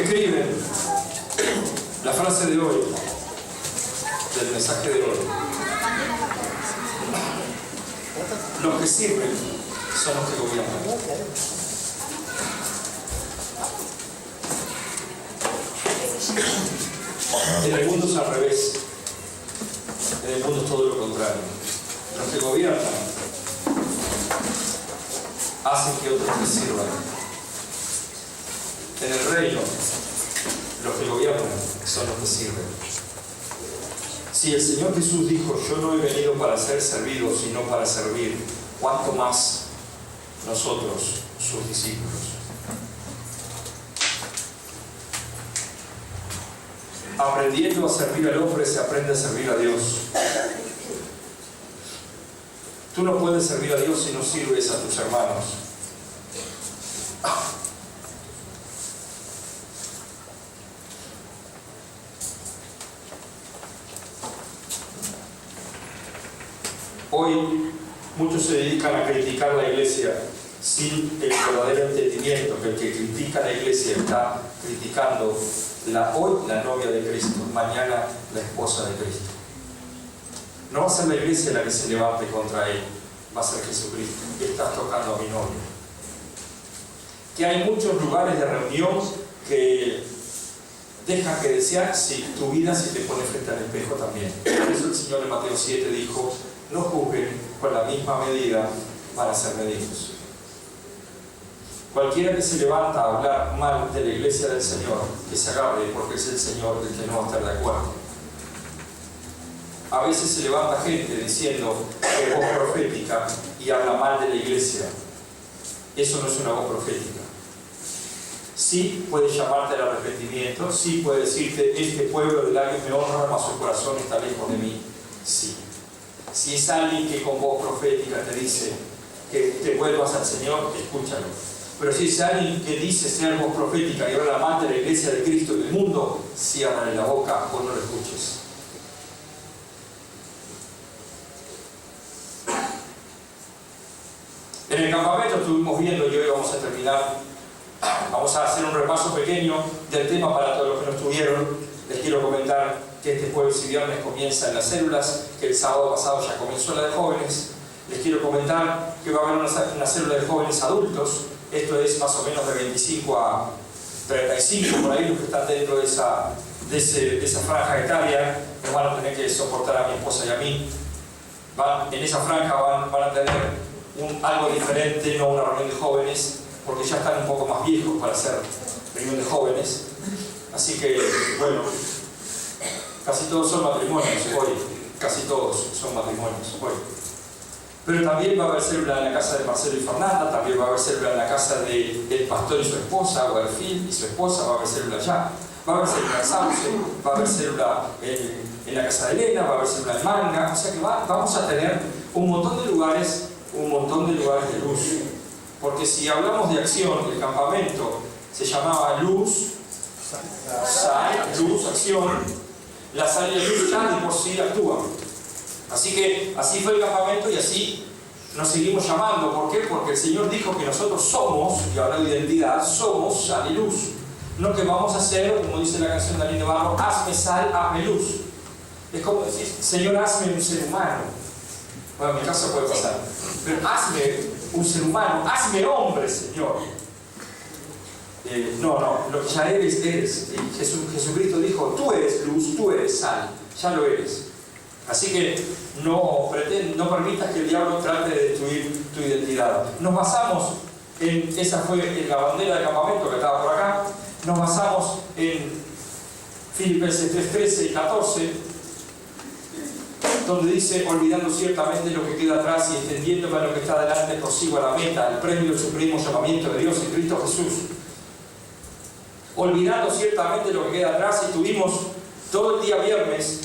escriben la frase de hoy, del mensaje de hoy. Los que sirven son los que gobiernan. En el mundo es al revés. En el mundo es todo lo contrario. Los que gobiernan hacen que otros les sirvan. En el reino, los que gobiernan son los que sirven. Si el Señor Jesús dijo, yo no he venido para ser servido, sino para servir, ¿cuánto más nosotros, sus discípulos? Aprendiendo a servir al hombre se aprende a servir a Dios. Tú no puedes servir a Dios si no sirves a tus hermanos. Hoy muchos se dedican a criticar la iglesia sin el verdadero entendimiento que el que critica la iglesia está criticando hoy la novia de Cristo, mañana la esposa de Cristo. No va a ser la iglesia la que se levante contra él, va a ser Jesucristo. Estás tocando a mi novia. Que hay muchos lugares de reunión que dejan que desear si tu vida se te pone frente al espejo también. Por eso el Señor en Mateo 7 dijo, no juzguen con la misma medida para ser medidos. Cualquiera que se levanta a hablar mal de la iglesia del Señor, que se agarre, porque es el Señor el que no va a estar de acuerdo. A veces se levanta gente diciendo que es voz profética y habla mal de la iglesia. Eso no es una voz profética. Sí puede llamarte al arrepentimiento, sí puede decirte, este pueblo de labios me honra, mas su corazón está lejos de mí. Sí. Si es alguien que con voz profética te dice que te vuelvas al Señor, escúchalo. Pero si es alguien que dice ser voz profética y habla mal de la iglesia de Cristo y del mundo, ciérrale la boca o no lo escuches. En el campamento estuvimos viendo, y hoy vamos a terminar, vamos a hacer un repaso pequeño del tema para todos los que no estuvieron. Les quiero comentar que este jueves y viernes comienzan las células, que el sábado pasado ya comenzó la de jóvenes. Les quiero comentar que va a haber una célula de jóvenes adultos. Esto es más o menos de 25 a 35, por ahí los que están dentro de esa franja etaria. Nos van a tener que soportar a mi esposa y a mí. En esa franja van a tener algo diferente, no una reunión de jóvenes, porque ya están un poco más viejos para hacer reunión de jóvenes. Así que, bueno, casi todos son matrimonios hoy. Casi todos son matrimonios hoy. Pero también va a haber célula en la casa de Marcelo y Fernanda, también va a haber célula en la casa del pastor y su esposa, o Phil y su esposa, va a haber célula allá. Va a haber célula en Sauce, va a haber célula en la casa de Elena, va a haber célula en Manga. O sea que vamos a tener un montón de lugares de luz. Porque si hablamos de acción, el campamento se llamaba luz, sal, luz, acción. La sal y la luz ya de por sí actúan. Así que así fue el campamento y así nos seguimos llamando. ¿Por qué? Porque el Señor dijo que nosotros somos, y habla de identidad, somos sal y luz. No que vamos a hacer, como dice la canción de Aline Barro, hazme sal, hazme luz. Es como decir, Señor, hazme un ser humano. Bueno, en mi caso puede pasar. Pero hazme un ser humano, hazme hombre, Señor. No, lo que ya eres. Jesucristo dijo, tú eres luz, tú eres sal, ya lo eres. Así que no permitas que el diablo trate de destruir tu identidad. Nos basamos esa fue la bandera del campamento que estaba por acá. Nos basamos en Filipenses 3:13 y 14, donde dice, olvidando ciertamente lo que queda atrás y extendiéndome a lo que está delante, prosigo a la meta, el premio del supremo llamamiento de Dios en Cristo Jesús. Olvidando ciertamente lo que queda atrás, y tuvimos todo el día viernes,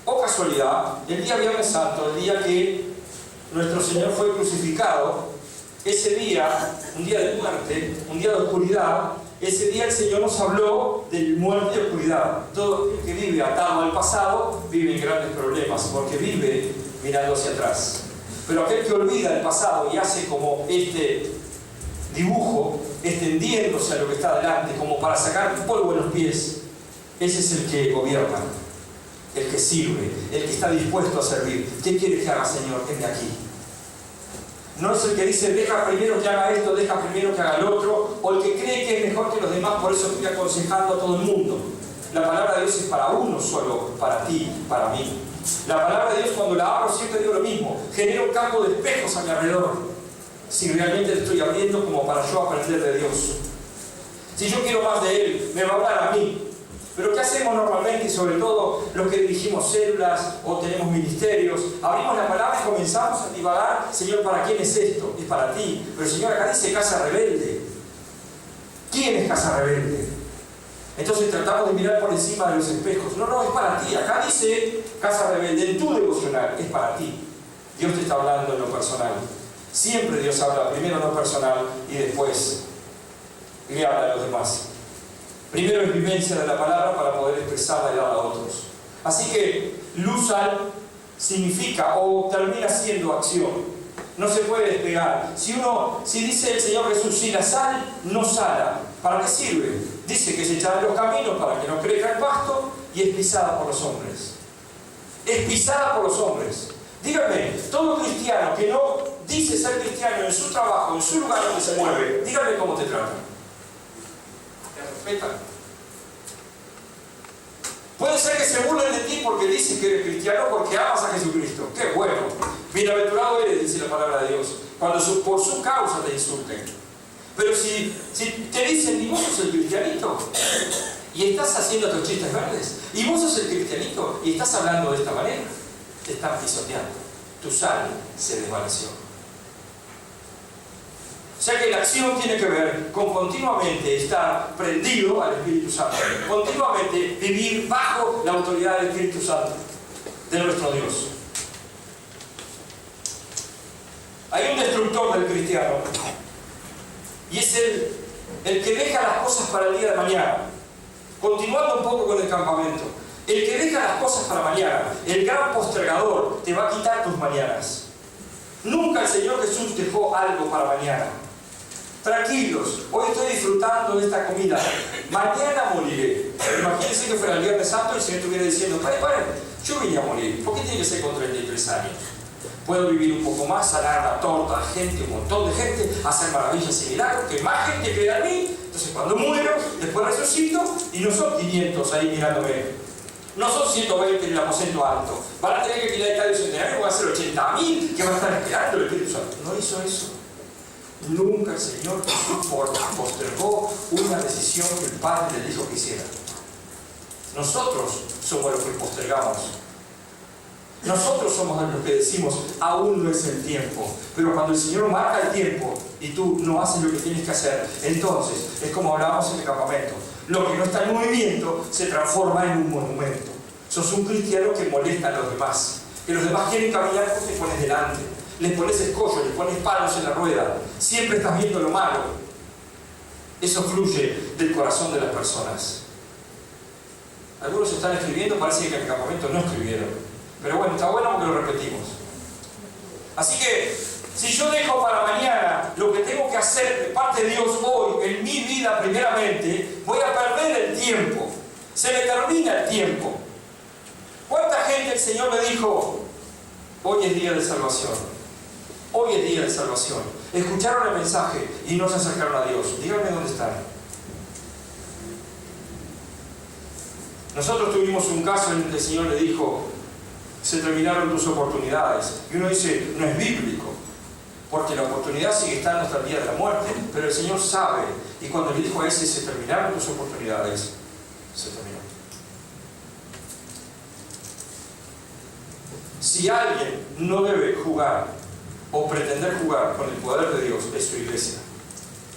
o casualidad, el día Viernes Santo, el día que nuestro Señor fue crucificado. Ese día, un día de muerte, un día de oscuridad, ese día el Señor nos habló de muerte y oscuridad. Todo el que vive atado al pasado vive en grandes problemas, porque vive mirando hacia atrás. Pero aquel que olvida el pasado y hace como este dibujo, extendiéndose a lo que está delante, como para sacar polvo en los pies. Ese es el que gobierna, el que sirve, el que está dispuesto a servir. ¿Qué quieres que haga, Señor? Heme aquí. No es el que dice, deja primero que haga esto, deja primero que haga el otro, o el que cree que es mejor que los demás, por eso estoy aconsejando a todo el mundo. La palabra de Dios es para uno solo, para ti, para mí. La palabra de Dios, cuando la abro, siempre digo lo mismo, genera un campo de espejos a mi alrededor. Si realmente le estoy abriendo como para yo aprender de Dios. Si yo quiero más de Él, me va a hablar a mí. Pero ¿qué hacemos normalmente? Y sobre todo los que dirigimos células o tenemos ministerios, abrimos la palabra y comenzamos a divagar. Señor, ¿para quién es esto? Es para ti. Pero el Señor acá dice casa rebelde. ¿Quién es casa rebelde? Entonces tratamos de mirar por encima de los espejos. No, es para ti. Acá dice casa rebelde, en tu devocional, es para ti. Dios te está hablando en lo personal. Siempre Dios habla primero en lo personal y después le habla a los demás. Primero es vivencia de la palabra para poder expresarla y darla a otros. Así que luz sal significa o termina siendo acción. No se puede despegar. Si dice el Señor Jesús, si la sal no sala, ¿para qué sirve? Dice que se echa en los caminos para que no crezca el pasto y es pisada por los hombres. Es pisada por los hombres. Dígame, todo cristiano que no dice ser cristiano en su trabajo, en su lugar donde se mueve, dígame cómo te tratan. ¿Te respetan? Puede ser que se burlen de ti porque dices que eres cristiano, porque amas a Jesucristo. ¡Qué bueno! Bienaventurado eres, dice la palabra de Dios, cuando por su causa te insulten. Pero si te dicen, y vos sos el cristianito, y estás haciendo tus chistes verdes, y vos sos el cristianito, y estás hablando de esta manera, te están pisoteando. Tu sal se desvaneció. O sea que la acción tiene que ver con continuamente estar prendido al Espíritu Santo, continuamente vivir bajo la autoridad del Espíritu Santo, de nuestro Dios. Hay un destructor del cristiano, y es el que deja las cosas para el día de mañana. Continuando un poco con el campamento, el que deja las cosas para mañana, el gran postergador, te va a quitar tus mañanas. Nunca el Señor Jesús dejó algo para mañana. Tranquilos, hoy estoy disfrutando de esta comida, mañana moriré. Imagínense que fuera el Viernes Santo y el Señor estuviera diciendo, pare, yo vine a morir, ¿por qué tiene que ser con 33 años? Puedo vivir un poco más, sanar la torta a gente, un montón de gente, hacer maravillas y milagros, que más gente crea en mí. Entonces cuando muero, después resucito y no son 500 ahí mirándome. No son 120 en el aposento alto. Van a tener que tirar el estadio centenario, van a ser 80.000 que van a estar esperando el Espíritu Santo. No hizo eso. Nunca el Señor postergó una decisión que el Padre le dijo que hiciera. Nosotros somos los que postergamos. Nosotros somos los que decimos, aún no es el tiempo. Pero cuando el Señor marca el tiempo y tú no haces lo que tienes que hacer, entonces es como hablábamos en el campamento. Lo que no está en movimiento se transforma en un monumento. Sos un cristiano que molesta a los demás. Que los demás quieren caminar, porque te pones delante. Les pones escollo, les pones palos en la rueda. Siempre estás viendo lo malo. Eso fluye del corazón de las personas. Algunos están escribiendo, parece que en el campamento no escribieron. Pero bueno, está bueno porque lo repetimos. Así que, si yo dejo para mañana lo que tengo que hacer de parte de Dios hoy, en mi vida primeramente, voy a perder el tiempo. Se me termina el tiempo. ¿Cuánta gente el Señor le dijo, hoy es día de salvación? Hoy es día de salvación. Escucharon el mensaje y no se acercaron a Dios. Díganme dónde están. Nosotros tuvimos un caso en el que el Señor le dijo, se terminaron tus oportunidades. Y uno dice, no es bíblico, porque la oportunidad sigue estando hasta el día de la muerte, pero el Señor sabe. Y cuando le dijo a ese, se terminaron tus oportunidades, se terminó. Si alguien no debe jugar o pretender jugar con el poder de Dios, es su iglesia.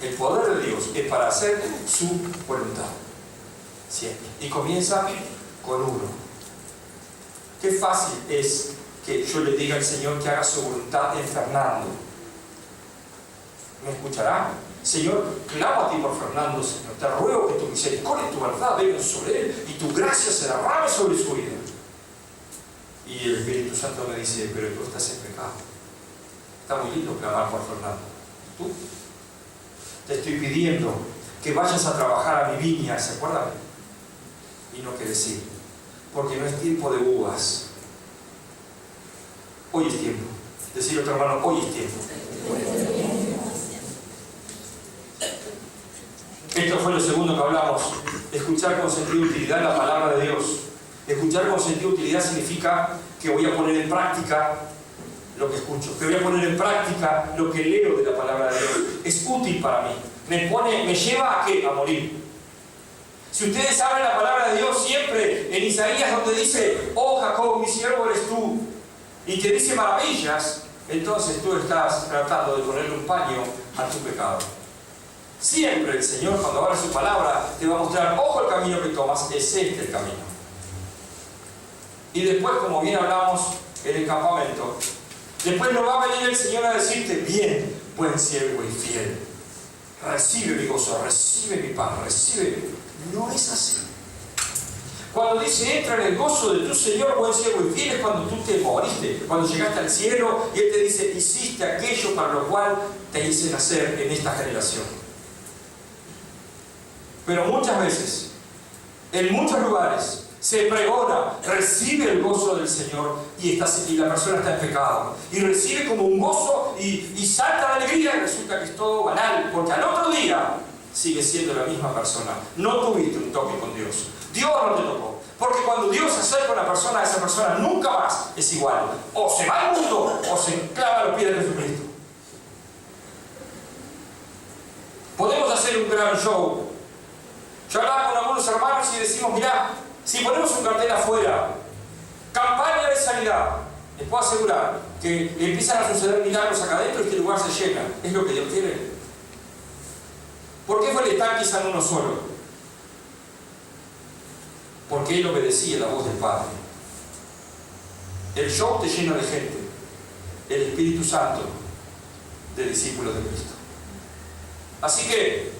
El poder de Dios es para hacer su voluntad. Siempre. Y comienza con uno. Qué fácil es que yo le diga al Señor que haga su voluntad en Fernando. ¿Me escuchará? Señor, clamo a ti por Fernando, Señor. Te ruego que tu misericordia y tu verdad vengan sobre él y tu gracia se derrame sobre su vida. Y el Espíritu Santo me dice, pero tú estás en pecado. Está muy lindo clamar por Fernando. ¿Tú? te estoy pidiendo que vayas a trabajar a mi viña, ¿se acuerdan? Y no querés ir, porque no es tiempo de uvas. Hoy es tiempo. Decir a otro hermano, hoy es tiempo. Esto fue lo segundo que hablamos. Escuchar con sentido de utilidad la palabra de Dios. Escuchar con sentido de utilidad significa que voy a poner en práctica lo que escucho, que voy a poner en práctica lo que leo de la palabra de Dios. Es útil para mí. ¿Me lleva a qué? A morir. Si ustedes saben la palabra de Dios siempre en Isaías, donde dice, oh Jacob, mi siervo eres tú, y te dice maravillas, entonces tú estás tratando de ponerle un paño a tu pecado. Siempre el Señor, cuando habla su palabra, te va a mostrar, ojo el camino que tomas, es este el camino. Y después, como bien hablamos en el campamento, después no va a venir el Señor a decirte, bien, buen siervo y fiel, recibe mi gozo, recibe mi paz, recibe. No es así. Cuando dice, entra en el gozo de tu Señor, buen siervo y fiel, es cuando tú te moriste, cuando llegaste al cielo y Él te dice, hiciste aquello para lo cual te hice nacer en esta generación. Pero muchas veces, en muchos lugares, se pregona, recibe el gozo del Señor y la persona está en pecado. Y recibe como un gozo y salta de alegría y resulta que es todo banal, porque al otro día sigue siendo la misma persona. No tuviste un toque con Dios. Dios no te tocó. Porque cuando Dios se acerca a una persona, esa persona nunca más es igual. O se va al mundo o se clava a los pies de Jesucristo. Podemos hacer un gran show. Yo hablaba con algunos hermanos y decimos, mirá, si ponemos un cartel afuera, campaña de sanidad, les puedo asegurar que empiezan a suceder milagros acá adentro y este lugar se llena. ¿Es lo que Dios quiere? ¿Por qué fue el estanque y sanó uno solo? Porque él obedecía la voz del Padre. El show te llena de gente, el Espíritu Santo de discípulos de Cristo. Así que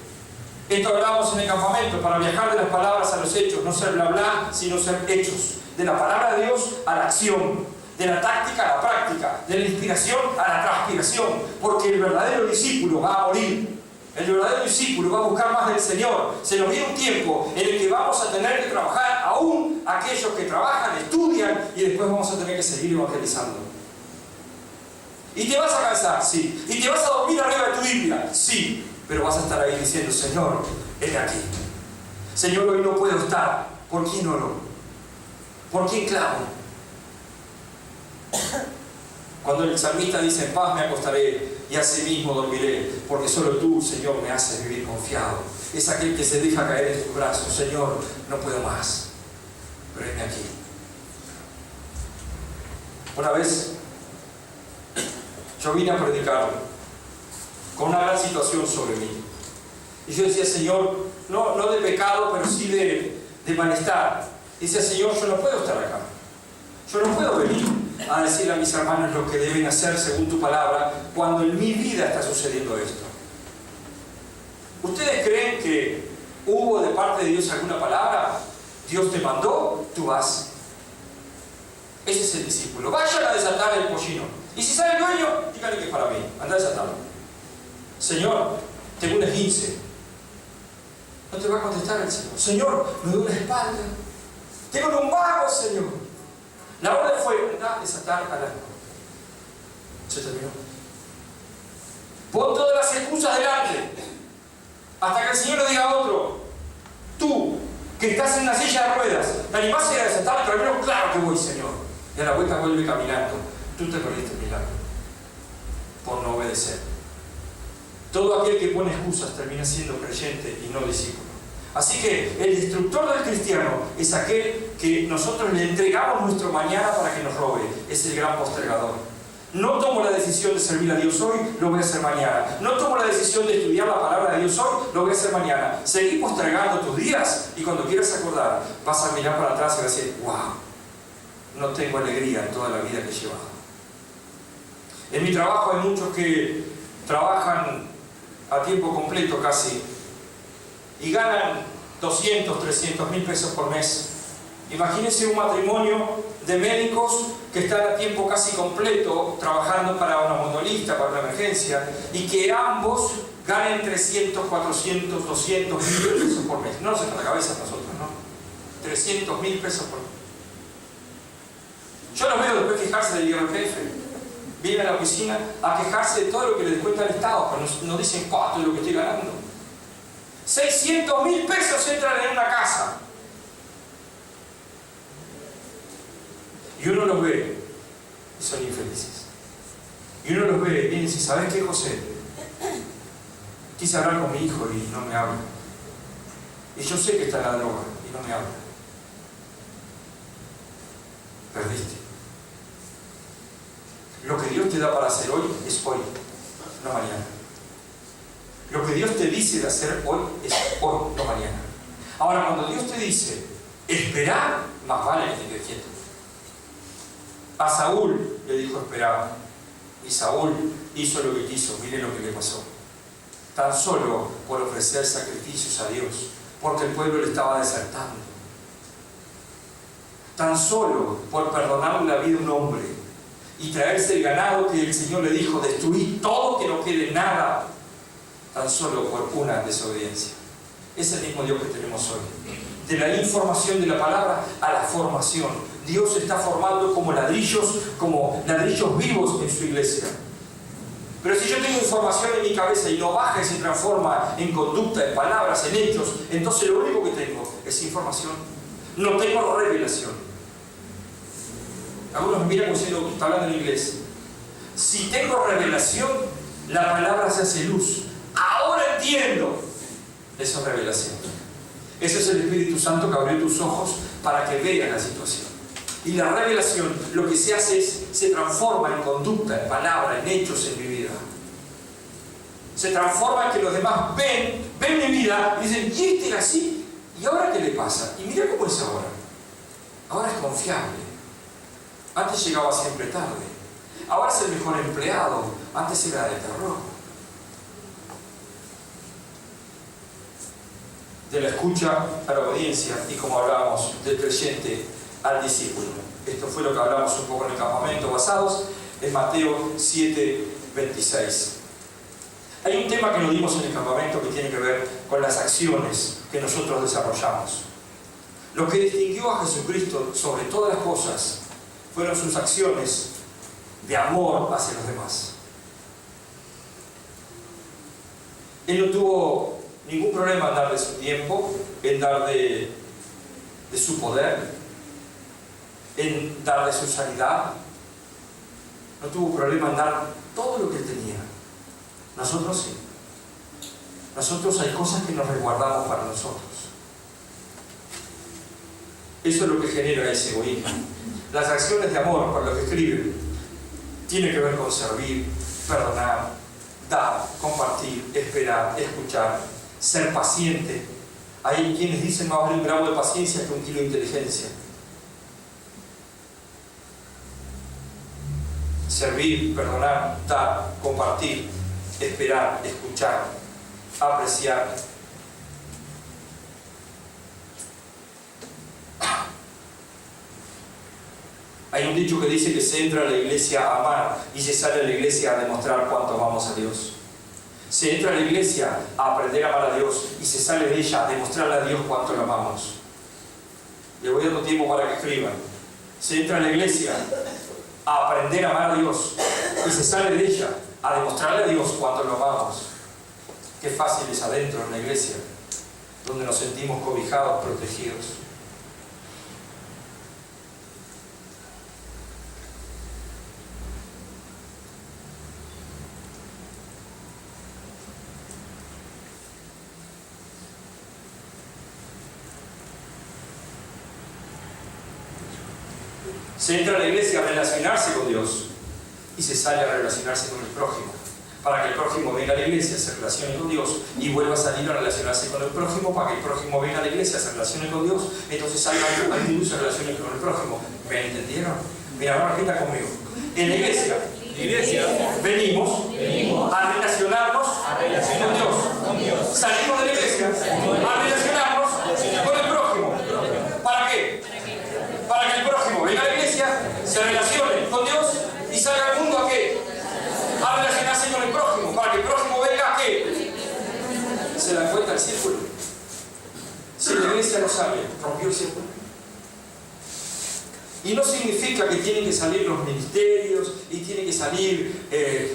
esto hablábamos en el campamento, para viajar de las palabras a los hechos, no ser bla bla, sino ser hechos. De la palabra de Dios a la acción, de la táctica a la práctica, de la inspiración a la transpiración, porque el verdadero discípulo va a morir. El verdadero discípulo va a buscar más del Señor. Se nos viene un tiempo en el que vamos a tener que trabajar, aún aquellos que trabajan, estudian, y después vamos a tener que seguir evangelizando. ¿Y te vas a cansar? Sí. ¿Y te vas a dormir arriba de tu Biblia? Sí. Pero vas a estar ahí diciendo, Señor, heme aquí. Señor, hoy no puedo estar. ¿Por quién oro? ¿Por quién clamo? Cuando el salmista dice, en paz me acostaré y asimismo dormiré, porque solo tú, Señor, me haces vivir confiado. Es aquel que se deja caer en tus brazos. Señor, no puedo más, pero heme aquí. Una vez yo vine a predicar con una gran situación sobre mí. Y yo decía, Señor, no de pecado, pero sí de malestar. Y decía, Señor, yo no puedo estar acá. Yo no puedo venir a decirle a mis hermanos lo que deben hacer según tu palabra, cuando en mi vida está sucediendo esto. ¿Ustedes creen que hubo de parte de Dios alguna palabra? Dios te mandó, tú vas. Ese es el discípulo. Vayan a desatar el pollino. Y si sale el dueño, díganle que es para mí. Anda a desatarlo. Señor, tengo un esguince. No te va a contestar el Señor. Señor, me duele la espalda. Tengo lumbago, Señor. La orden fue, anda a desatar al asno. Se terminó. Pon todas las excusas delante. Hasta que el Señor le diga a otro, tú, que estás en una silla de ruedas, ¿te animás a ir a desatar el camino? Claro que voy, Señor. Y a la vuelta vuelve caminando. Tú te perdiste el milagro por no obedecer. Todo aquel que pone excusas termina siendo creyente y no discípulo. Así que el instructor del cristiano es aquel que nosotros le entregamos nuestro mañana para que nos robe. Es el gran postergador. No tomo la decisión de servir a Dios hoy, lo voy a hacer mañana. No tomo la decisión de estudiar la palabra de Dios hoy, lo voy a hacer mañana. Seguí postergando tus días y cuando quieras acordar, vas a mirar para atrás y vas a decir, wow, no tengo alegría en toda la vida que he llevado. En mi trabajo hay muchos que trabajan a tiempo completo casi y ganan 200, 300 mil pesos por mes. Imagínense un matrimonio de médicos que están a tiempo casi completo trabajando para una motorista, para una emergencia, y que ambos ganen 300, 400, 200, 1.000 pesos por mes. No nos entra la cabeza a nosotros, ¿no? 300.000 pesos por mes. Yo los veo después quejarse del IRPF. Vienen a la oficina a quejarse de todo lo que les descuenta el Estado, pero nos dicen cuánto es lo que estoy ganando. 600.000 pesos entran en una casa. Y uno los ve y son infelices. Y uno los ve y viene y dice, ¿sabes qué, José? Quise hablar con mi hijo y no me habla. Y yo sé que está en la droga y no me habla. Perdiste. Lo que Dios te da para hacer hoy es hoy, no mañana. Lo que Dios te dice de hacer hoy es hoy, no mañana. Ahora, cuando Dios te dice esperar, más vale que te quedes quieto. A Saúl le dijo esperar, y Saúl hizo lo que quiso. Miren lo que le pasó. Tan solo por ofrecer sacrificios a Dios, porque el pueblo le estaba desertando. Tan solo por perdonar la vida a un hombre y traerse el ganado que el Señor le dijo, destruir todo, que no quede nada, tan solo por una desobediencia. Es el mismo Dios que tenemos hoy. De la información de la palabra a la formación. Dios está formando como ladrillos vivos en su iglesia. Pero si yo tengo información en mi cabeza y no baja y se transforma en conducta, en palabras, en hechos, entonces lo único que tengo es información. No tengo revelación. Algunos me miran como diciendo, está hablando en inglés. Si tengo revelación, la palabra se hace luz. Ahora entiendo. Eso es revelación. Ese es el Espíritu Santo que abrió tus ojos para que veas la situación. Y la revelación, lo que se hace es, se transforma en conducta, en palabra, en hechos en mi vida. Se transforma en que los demás ven mi vida y dicen, ¿y este era así? ¿Y ahora qué le pasa? Y mira cómo es ahora. Ahora es confiable. Antes llegaba siempre tarde. Ahora es el mejor empleado. Antes era de terror. De la escucha a la obediencia, y como hablábamos, del creyente al discípulo. Esto fue lo que hablamos un poco en el campamento, basados en Mateo 7:26. Hay un tema que nos dimos en el campamento que tiene que ver con las acciones que nosotros desarrollamos. Lo que distinguió a Jesucristo sobre todas las cosas fueron sus acciones de amor hacia los demás. Él no tuvo ningún problema en dar de su tiempo, en dar de su poder, en dar de su sanidad. No tuvo problema en dar todo lo que él tenía. Nosotros sí. Nosotros hay cosas que nos resguardamos para nosotros. Eso es lo que genera ese egoísmo. Las acciones de amor, por lo que escriben, tienen que ver con servir, perdonar, dar, compartir, esperar, escuchar, ser paciente. Hay quienes dicen más vale un gramo de paciencia que un kilo de inteligencia. Servir, perdonar, dar, compartir, esperar, escuchar, apreciar. Hay un dicho que dice que se entra a la iglesia a amar y se sale a la iglesia a demostrar cuánto amamos a Dios. Se entra a la iglesia a aprender a amar a Dios y se sale de ella a demostrarle a Dios cuánto lo amamos. Le voy dando tiempo para que escriban. Se entra a la iglesia a aprender a amar a Dios y se sale de ella a demostrarle a Dios cuánto lo amamos. Qué fácil es adentro en la iglesia, donde nos sentimos cobijados, protegidos. Se entra a la iglesia a relacionarse con Dios y se sale a relacionarse con el prójimo. Para que el prójimo venga a la iglesia, se relacione con Dios y vuelva a salir a relacionarse con el prójimo, para que el prójimo venga a la iglesia, se relacione con Dios, entonces salga al mundo y se relacione con el prójimo. ¿Me entendieron? Mira, ahora repita conmigo. En la iglesia venimos a relacionarnos con Dios. Salimos de la iglesia a relacionarnos con el prójimo. ¿Para qué? Para que el prójimo venga a la iglesia, se relacione con Dios y salga al mundo a qué? A relacionarse con el prójimo, para que el prójimo venga a qué? iglesia no sale, rompió el círculo. Y no significa que tienen que salir los ministerios y tiene que salir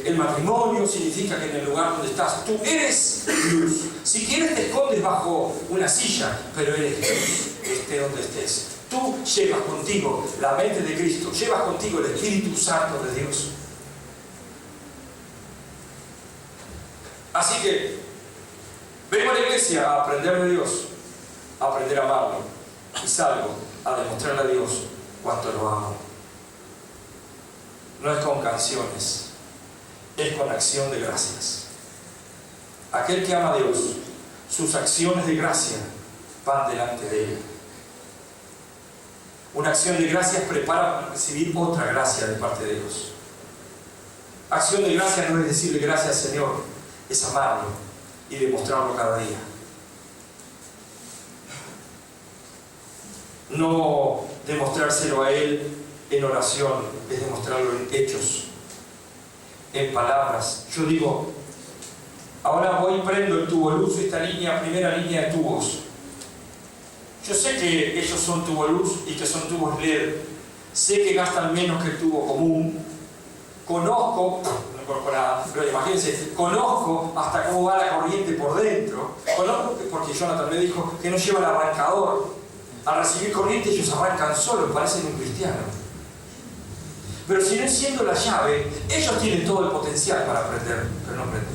el matrimonio, significa que en el lugar donde estás tú eres luz. Si quieres te escondes bajo una silla, pero eres luz, esté donde estés. Tú llevas contigo la mente de Cristo, llevas contigo el Espíritu Santo de Dios. Así que vengo a la iglesia a aprender de Dios, a aprender a amarlo, y salgo a demostrarle a Dios cuánto lo amo. No es con canciones, es con acción de gracias. Aquel que ama a Dios, sus acciones de gracia van delante de Él. Una acción de gracias prepara para recibir otra gracia de parte de Dios. Acción de gracia no es decirle gracias Señor, es amarlo y demostrarlo cada día. No demostrárselo a Él en oración, es demostrarlo en hechos, en palabras. Yo digo, ahora voy y prendo el tubo luz, esta línea, primera línea de tubos. Yo sé que ellos son tubo luz y que son tubos LED. Sé que gastan menos que el tubo común. Conozco, no conozco nada, pero imagínense, conozco hasta cómo va la corriente por dentro. Conozco, porque Jonathan me dijo que no lleva el arrancador. Al recibir corriente ellos arrancan solos, parecen un cristiano. Pero si no enciendo la llave, ellos tienen todo el potencial para aprender, pero no aprenden.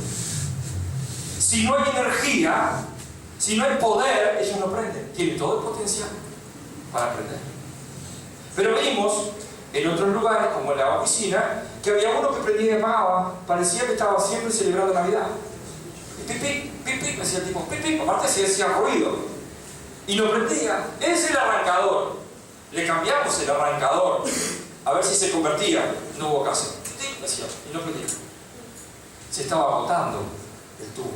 Si no hay energía, si no hay poder, ellos no aprenden. Tienen todo el potencial para aprender. Pero vimos en otros lugares, como en la oficina, que había uno que prendía y apagaba, parecía que estaba siempre celebrando Navidad. Pipi, pipi, me decía el tipo, pipi, aparte se decía ruido. Y lo prendía. Ese es el arrancador. Le cambiamos el arrancador a ver si se convertía. No hubo caso. Decía, y no prendía. Se estaba agotando el tubo.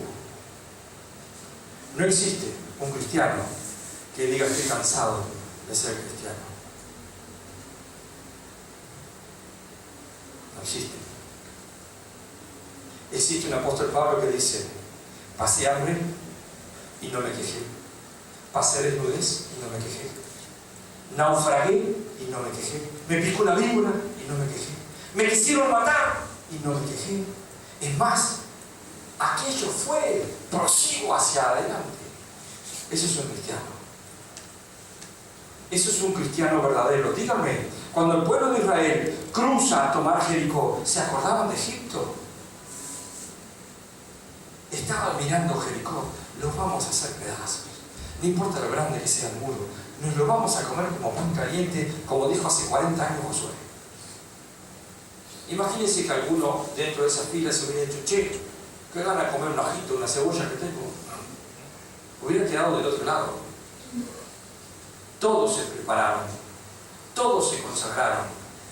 No existe un cristiano que diga estoy cansado de ser cristiano. No existe. Existe un apóstol Pablo que dice, pasé hambre y no me quejé. Pasé desnudez y no me quejé. Naufragué y no me quejé. Me picó una víbora y no me quejé. Me quisieron matar y no me quejé. Es más, aquello fue, prosigo hacia adelante. Eso es un cristiano. Eso es un cristiano verdadero. Díganme, cuando el pueblo de Israel cruza a tomar Jericó, ¿se acordaban de Egipto? Estaban mirando Jericó. Los vamos a hacer pedazos. No importa lo grande que sea el muro, nos lo vamos a comer como pan caliente, como dijo hace 40 años Josué. Imagínense que alguno dentro de esas filas se hubiera dicho, che, qué gana de comer un ajito, una cebolla que tengo. Hubiera quedado del otro lado. Todos se prepararon, todos se consagraron,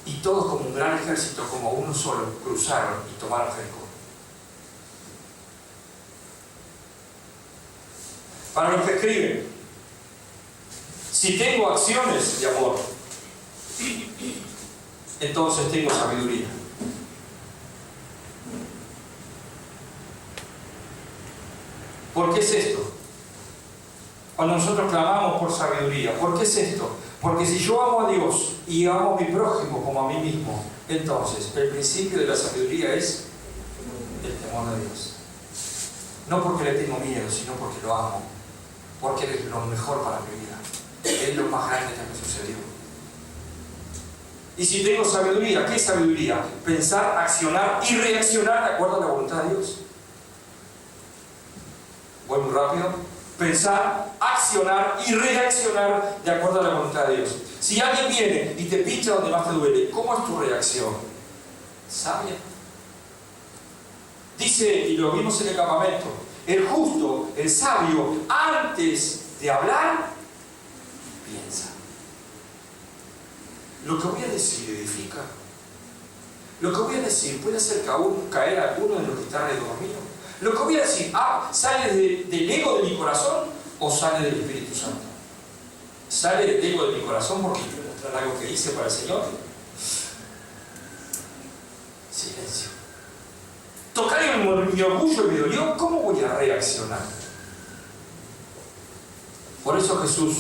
y todos como un gran ejército, como uno solo, cruzaron y tomaron Jericó. Para los que escriben, si tengo acciones de amor, entonces tengo sabiduría. ¿Por qué es esto? Cuando nosotros clamamos por sabiduría, ¿por qué es esto? Porque si yo amo a Dios y amo a mi prójimo como a mí mismo, entonces el principio de la sabiduría es el temor de Dios. No porque le tengo miedo, sino porque lo amo. Porque Él es lo mejor para mi vida. Es lo más grande que me sucedió. Y si tengo sabiduría, ¿qué es sabiduría? Pensar, accionar y reaccionar de acuerdo a la voluntad de Dios. Voy muy rápido. Pensar, accionar y reaccionar de acuerdo a la voluntad de Dios. Si alguien viene y te pincha donde más te duele, ¿cómo es tu reacción? Sabia. Dice, y lo vimos en el campamento, el justo, el sabio, antes de hablar, piensa. Lo que voy a decir edifica. Lo que voy a decir puede hacer caer a alguno de los que están alrededor mío. Lo que voy a decir, ¿sale del ego de mi corazón o sale del Espíritu Santo? ¿Sale del ego de mi corazón porque quiero mostrar algo que hice para el Señor? Silencio. Tocar mi orgullo y me dolió, ¿cómo voy a reaccionar? Por eso Jesús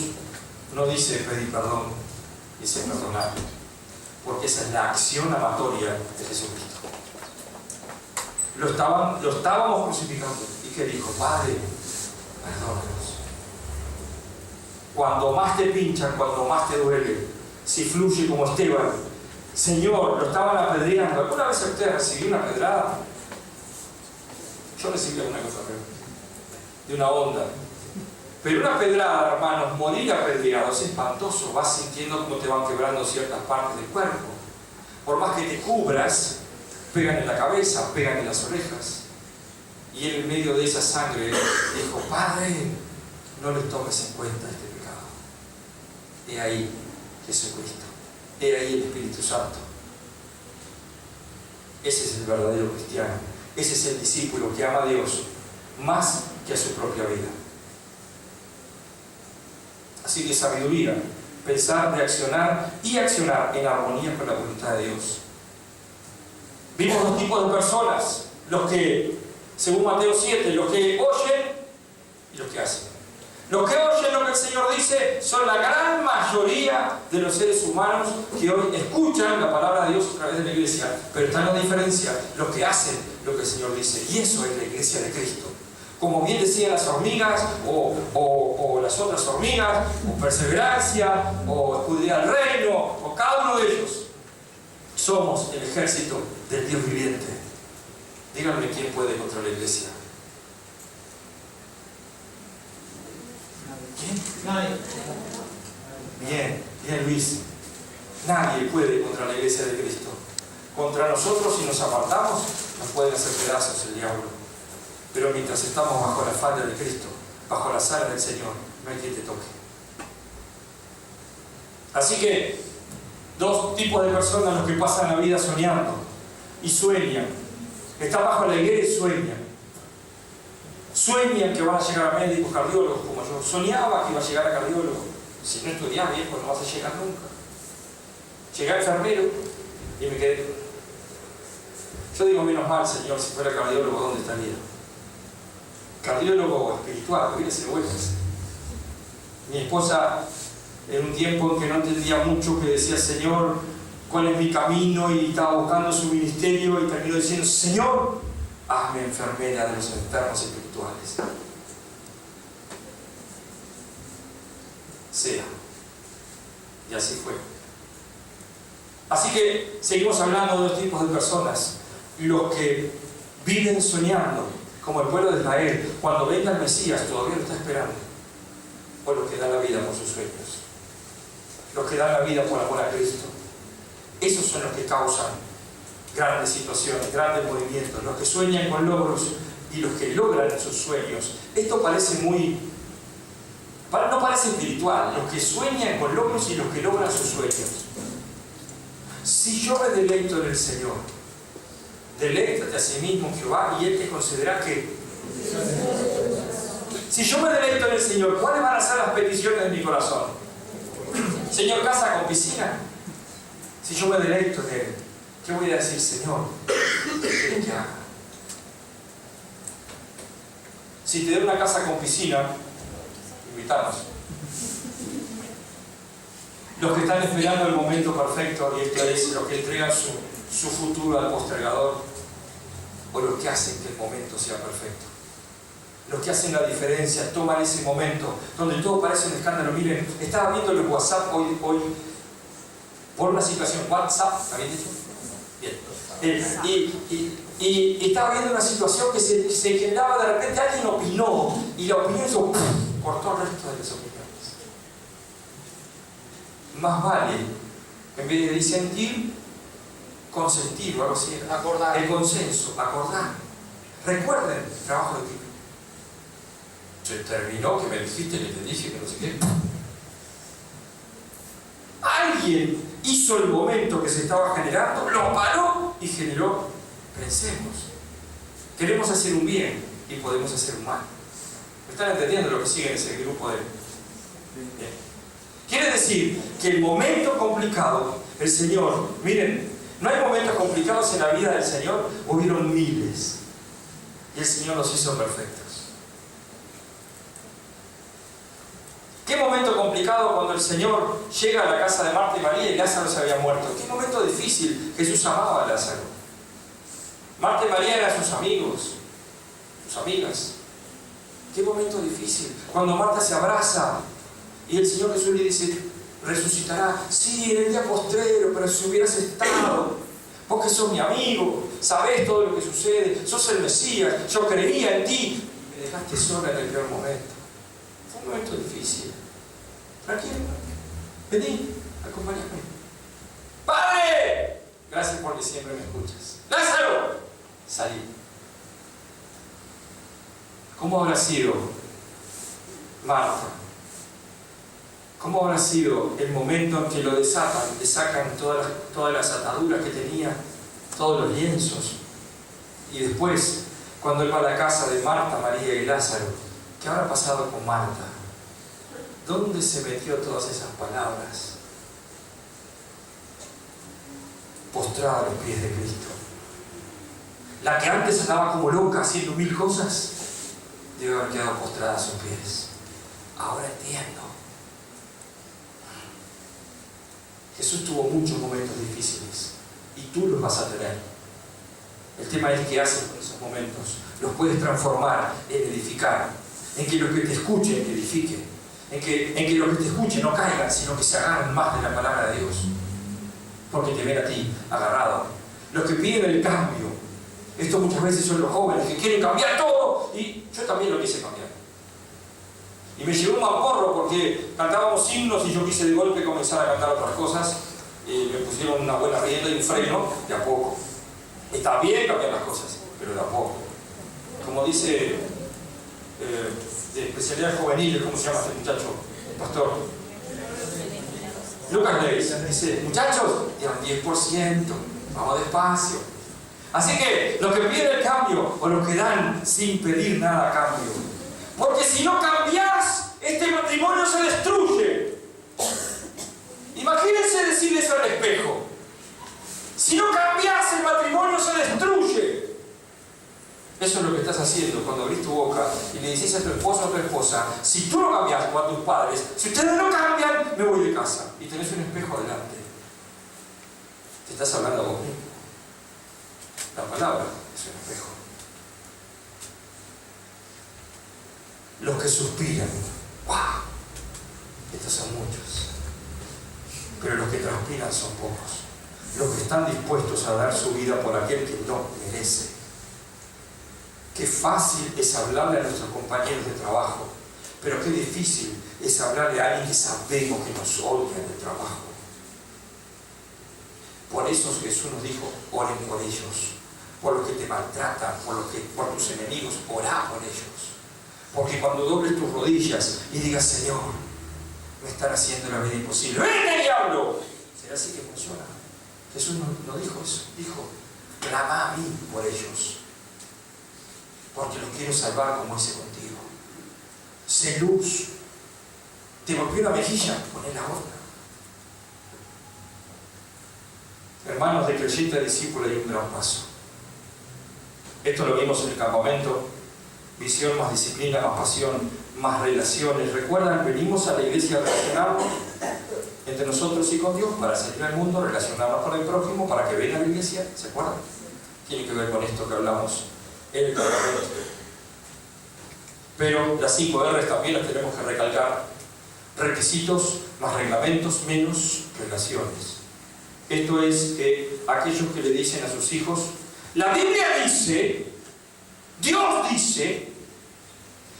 no dice pedir perdón, dice perdonar, porque esa es la acción amatoria de Jesucristo. Lo estábamos crucificando. ¿Y qué dijo? Padre, perdónanos. Cuando más te pinchan, cuando más te duele, si fluye como Esteban, Señor, lo estaban apedreando. ¿Alguna vez usted recibió una pedrada? Yo recibí alguna cosa peor, de una onda. Pero una pedrada, hermanos, morir apedreado es espantoso. Vas sintiendo cómo te van quebrando ciertas partes del cuerpo. Por más que te cubras, pegan en la cabeza, pegan en las orejas. Y él, en medio de esa sangre, dijo: Padre, no les tomes en cuenta este pecado. He ahí Jesucristo. He ahí el Espíritu Santo. Ese es el verdadero cristiano. Ese es el discípulo que ama a Dios más que a su propia vida. Así que sabiduría, pensar, reaccionar y accionar en armonía con la voluntad de Dios. Vimos dos tipos de personas: los que, según Mateo 7, los que oyen y los que hacen. Los que oyen lo que el Señor dice son la gran mayoría de los seres humanos que hoy escuchan la palabra de Dios a través de la iglesia, pero está la diferencia: los que hacen lo que el Señor dice, y eso es la iglesia de Cristo. Como bien decían las hormigas, o las otras hormigas, o perseverancia, o escudriñar el reino, o cada uno de ellos. Somos el ejército del Dios viviente. Díganme quién puede contra la iglesia. ¿Quién? Nadie. Bien Luis. Nadie puede contra la iglesia de Cristo. Contra nosotros, si nos apartamos, nos pueden hacer pedazos el diablo. Pero mientras estamos bajo la falda de Cristo, bajo la sala del Señor, no hay quien te toque. Así que, dos tipos de personas: los que pasan la vida soñando y sueñan. Están bajo la higuera y sueñan. Sueñan que van a llegar a médicos, cardiólogos, como yo. Soñaba que iba a llegar a cardiólogo. Si no estudias, viejo, no vas a llegar nunca. Llegué a enfermero y me quedé. Yo digo, menos mal, Señor, si fuera cardiólogo, ¿dónde estaría? Cardiólogo espiritual, hubiese vueltas. Mi esposa, en un tiempo en que no entendía mucho, que decía: Señor, ¿cuál es mi camino? Y estaba buscando su ministerio, y terminó diciendo: Señor, hazme enfermera de los enfermos espirituales. Sea. Y así fue. Así que seguimos hablando de dos tipos de personas: los que viven soñando, como el pueblo de Israel, cuando venga el Mesías todavía lo está esperando, o los que dan la vida por sus sueños, los que dan la vida por amor a Cristo. Esos son los que causan grandes situaciones, grandes movimientos, los que sueñan con logros y los que logran sus sueños. Esto parece no parece espiritual: los que sueñan con logros y los que logran sus sueños. Si yo me deleito en el Señor, deleítate a sí mismo, Jehová, y Él te concederá que. Si yo me deleito en el Señor, ¿cuáles van a ser las peticiones de mi corazón? Señor, casa con piscina. Si yo me deleito en Él, ¿qué voy a decir? Señor, ¿qué quieres que haga? Si te doy una casa con piscina, invitanos. Los que están esperando el momento perfecto, y esto es los que entregan su futuro al postergador, o los que hacen que el momento sea perfecto. Los que hacen la diferencia, toman ese momento donde todo parece un escándalo. Miren, estaba viendo el WhatsApp hoy por una situación. ¿WhatsApp? ¿Está bien dicho? Bien. Y estaba viendo una situación que se generaba, de repente alguien opinó, y la opinión hizo, cortó el resto de las opiniones. Más vale, en vez de disentir, consentir o algo así. Acordar. El consenso, acordar. Recuerden el trabajo de equipo. Se terminó, que me dijiste, que te dije, que no sé qué. Alguien hizo el momento que se estaba generando, lo paró y generó. Pensemos. Queremos hacer un bien y podemos hacer un mal. ¿Me están entendiendo lo que sigue en ese grupo de? Bien. Quiere decir que el momento complicado, el Señor, miren, no hay momentos complicados en la vida del Señor, hubieron miles. Y el Señor los hizo perfectos. explicado cuando el Señor llega a la casa de Marta y María y Lázaro se había muerto. Qué momento difícil. Jesús amaba a Lázaro. Marta y María eran sus amigos, sus amigas. Qué momento difícil. Cuando Marta se abraza y el Señor Jesús le dice, resucitará. Sí, en el día postrero, pero si hubieras estado, porque sos mi amigo, sabés todo lo que sucede, sos el Mesías, yo creía en ti. Me dejaste sola en el peor momento. Fue un momento difícil. Tranquilo, vení, acompáñame. ¡Padre! Gracias porque siempre me escuchas. ¡Lázaro! Salí. ¿Cómo habrá sido Marta? ¿Cómo habrá sido el momento en que lo desatan, le sacan todas las ataduras que tenía, todos los lienzos? Y después, cuando él va a la casa de Marta, María y Lázaro, ¿qué habrá pasado con Marta? ¿Dónde se metió todas esas palabras? Postrada a los pies de Cristo. La que antes andaba como loca haciendo mil cosas, debe haber quedado postrada a sus pies. Ahora entiendo. Jesús tuvo muchos momentos difíciles y tú los vas a tener. El tema es qué haces con esos momentos. Los puedes transformar en edificar, en que los que te escuchen te edifiquen, en que los que te escuchen no caigan, sino que se agarren más de la palabra de Dios, porque te ven a ti agarrado. Los que piden el cambio, esto muchas veces son los jóvenes que quieren cambiar todo, y yo también lo quise cambiar. Y me llegó un mamporro porque cantábamos himnos y yo quise de golpe comenzar a cantar otras cosas. Me pusieron una buena rienda y un freno, de a poco. Está bien cambiar las cosas, pero de a poco. Como dice de especialidad juvenil, ¿cómo se llama este muchacho? Pastor Lucas Levis dice, muchachos, llevan 10%, vamos despacio. Así que los que piden el cambio o los que dan sin pedir nada a cambio, porque si no cambias, este matrimonio se destruye. Imagínense decir eso al espejo. Si no cambias, el matrimonio se destruye. Eso es lo que estás haciendo cuando abrís tu boca y le dices a tu esposo o a tu esposa, si tú no cambias como a tus padres, si ustedes no cambian, me voy de casa. Y tenés un espejo delante. Te estás hablando a vos mismo. La palabra es un espejo. Los que suspiran, ¡wow! Estos son muchos. Pero los que transpiran son pocos. Los que están dispuestos a dar su vida por aquel que no merece. Qué fácil es hablarle a nuestros compañeros de trabajo, pero qué difícil es hablarle a alguien que sabemos que nos odia en el trabajo. Por eso Jesús nos dijo, oren por ellos, por los que te maltratan, por tus enemigos, orá por ellos. Porque cuando dobles tus rodillas y digas, Señor, me están haciendo la vida imposible, ¡vete, diablo! ¿Será así que funciona? Jesús no dijo eso, dijo, clama a mí por ellos, porque los quiero salvar como hice contigo. Sé luz. Te golpeó la mejilla, poné la otra. Hermanos, de creyente a discípulo hay un gran paso. Esto lo vimos en el campamento. Visión más disciplina, más pasión, más relaciones. ¿Recuerdan? Venimos a la iglesia a relacionarnos entre nosotros y con Dios para salir al mundo, relacionarnos con el prójimo, para que venga a la iglesia. ¿Se acuerdan? Tiene que ver con esto que hablamos en el campamento. Pero las 5 R's también las tenemos que recalcar. Requisitos más reglamentos menos relaciones. Esto es que aquellos que le dicen a sus hijos, la Biblia dice, Dios dice,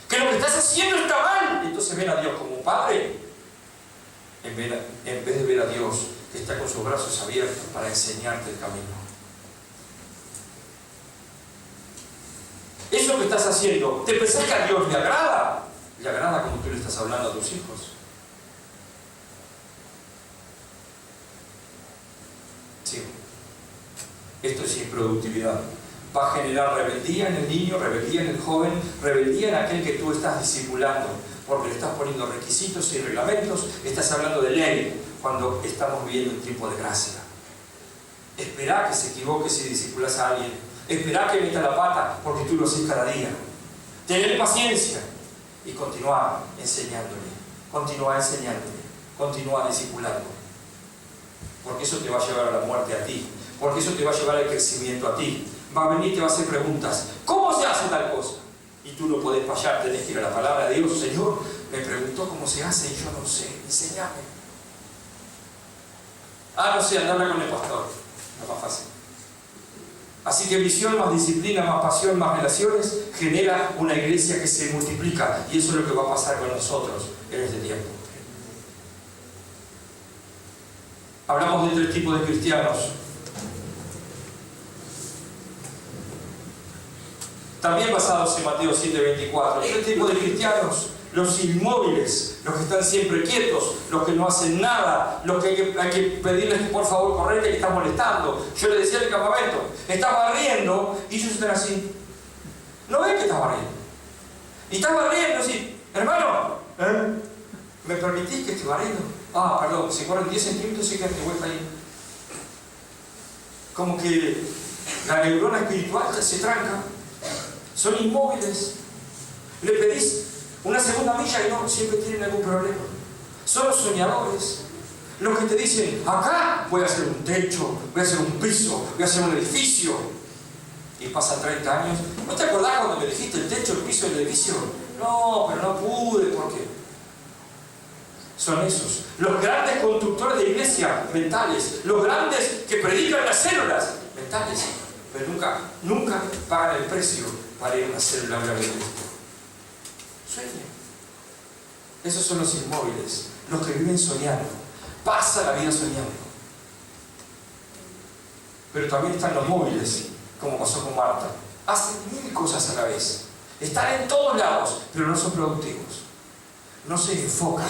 que lo que estás haciendo está mal. Entonces ven a Dios como un padre, en vez de ver a Dios que está con sus brazos abiertos para enseñarte el camino. Eso que estás haciendo, ¿te pensás que a Dios le agrada? Le agrada como tú le estás hablando a tus hijos. Sí. Esto es improductividad. Va a generar rebeldía en el niño, rebeldía en el joven, rebeldía en aquel que tú estás discipulando, porque le estás poniendo requisitos y reglamentos, estás hablando de ley, cuando estamos viviendo un tiempo de gracia. Esperá que se equivoque si discipulas a alguien. Esperá que meta la pata, porque tú lo haces cada día. Tener paciencia y continuar enseñándole. Continuar enseñándole. continúa discipulando. Porque eso te va a llevar a la muerte a ti. Porque eso te va a llevar al crecimiento a ti. Va a venir y te va a hacer preguntas. ¿Cómo se hace tal cosa? Y tú no podés fallar, tenés que ir a la palabra de Dios. Señor, me preguntó cómo se hace y yo no sé. Enséñame. No sé, andar con el pastor. No es más fácil. Así que visión más disciplina, más pasión, más relaciones genera una iglesia que se multiplica. Y eso es lo que va a pasar con nosotros en este tiempo. Hablamos de 3 tipos de cristianos. También basados en Mateo 7:24. 3 tipos de cristianos. Los inmóviles, los que están siempre quietos, los que no hacen nada, los que hay que pedirles que por favor correte que están molestando. Yo le decía en el campamento, estás barriendo y ellos están así. ¿No ven que estás barriendo? Y estás barriendo así, hermano, ¿me permitís que esté barriendo? Perdón, se corren 10 centímetros y que te vuelta ahí. Como que la neurona espiritual se tranca. Son inmóviles. Le pedís una segunda milla y no, siempre tienen algún problema. Son los soñadores. Los que te dicen, acá voy a hacer un techo, voy a hacer un piso, voy a hacer un edificio. Y pasan 30 años. ¿No te acordás cuando me dijiste el techo, el piso, el edificio? No, pero no pude, ¿por qué? Son esos. Los grandes constructores de iglesia mentales. Los grandes que predican las células mentales. Pero nunca pagan el precio para ir a una célula de Cristo. Sueñen. Esos son los inmóviles, los que viven soñando. Pasa la vida soñando. Pero también están los móviles, como pasó con Marta. Hacen 1000 cosas a la vez. Están en todos lados, pero no son productivos. No se enfocan.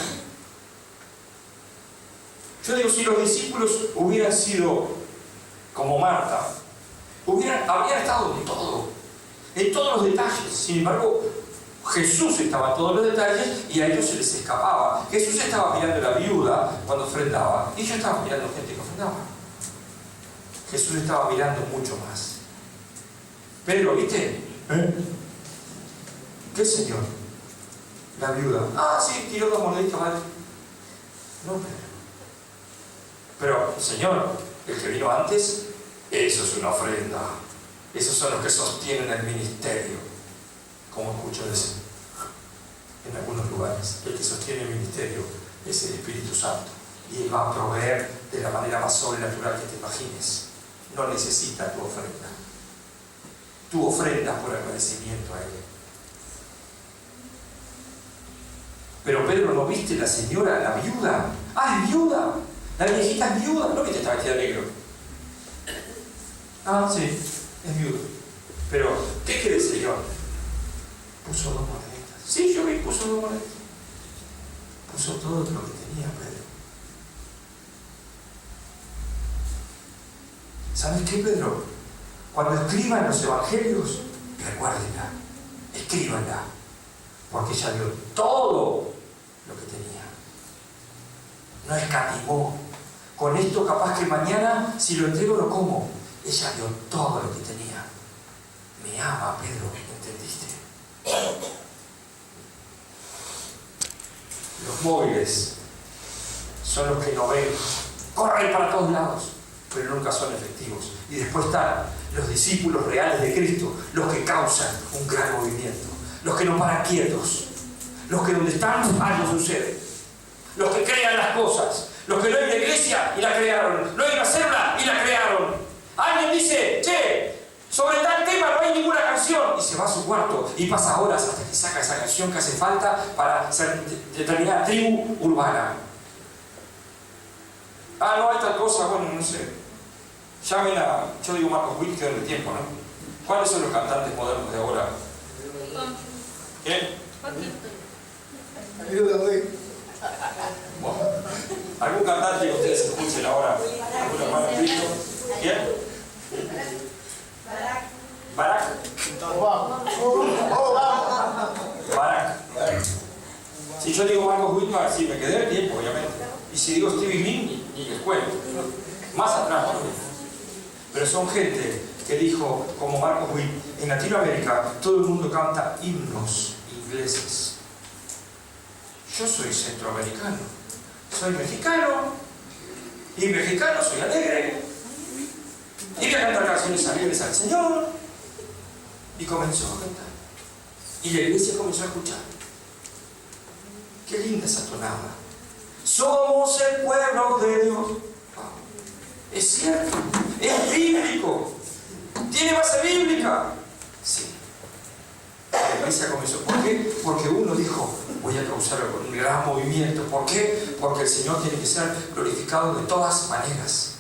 Yo digo, si los discípulos hubieran sido como Marta, habrían estado en todos los detalles. Sin embargo, Jesús estaba en todos los detalles y a ellos se les escapaba. Jesús estaba mirando a la viuda cuando ofrendaba y ellos estaban mirando gente que ofrendaba. Jesús estaba mirando mucho más. Pedro, ¿viste? ¿Qué señor? La viuda. Sí, tiró 2 moneditas, ¿vale? No, Pedro. Pero, Señor, el que vino antes, eso es una ofrenda. Esos son los que sostienen el ministerio. Como escucho decir en algunos lugares, el que sostiene el ministerio es el Espíritu Santo. Y Él va a proveer de la manera más sobrenatural que te imagines. No necesita tu ofrenda. Tu ofrenda por agradecimiento a Él. Pero Pedro, ¿no viste la señora, la viuda? Es viuda. La viejita es viuda. ¿No viste esta vestida de negro? Sí, es viuda. Pero, ¿qué quiere el Señor? Puso 2 moneditas. Sí, yo vi, puso 2 moneditas. Puso todo lo que tenía, Pedro. ¿Sabes qué, Pedro? Cuando escriban los evangelios, recuérdenla, escríbanla, porque ella dio todo lo que tenía. No escatimó. Con esto capaz que mañana, si lo entrego, lo como. Ella dio todo lo que tenía. Me ama, Pedro, ¿entendiste? Los móviles son los que no ven, corren para todos lados, pero nunca son efectivos. Y después están los discípulos reales de Cristo, los que causan un gran movimiento, los que no paran quietos, los que donde están algo sucede, los que crean las cosas, los que no hay una iglesia y la crearon, no hay una célula y la crearon. Alguien dice, che, sobre tal tema no hay ninguna canción, y se va a su cuarto y pasa horas hasta que saca esa canción que hace falta para ser determinada tribu urbana. No hay tal cosa, bueno, no sé. Llamen yo digo Marcos Witt, que es de tiempo, ¿no? ¿Cuáles son los cantantes modernos de ahora? ¿Quién? Bueno, ¿algún cantante que ustedes escuchen ahora? ¿Algún hermano en Cristo? ¿Quién? Barak. Barak. Si yo digo Marcos Whitman, sí, me quedé el tiempo, obviamente. Y si digo Stevie Nicks, ni les cuento. Más atrás, ¿no? Pero son gente que dijo, como Marcos Witt, en Latinoamérica todo el mundo canta himnos ingleses. Yo soy centroamericano. soy mexicano, y mexicano soy alegre, y voy a cantar canciones alegres al Señor. Y comenzó a cantar. Y la iglesia comenzó a escuchar. Qué linda esa tonada. Somos el pueblo de Dios. Es cierto, es bíblico. ¿Tiene base bíblica? Sí. La iglesia comenzó. ¿Por qué? Porque uno dijo, voy a causar un gran movimiento. ¿Por qué? Porque el Señor tiene que ser glorificado de todas maneras.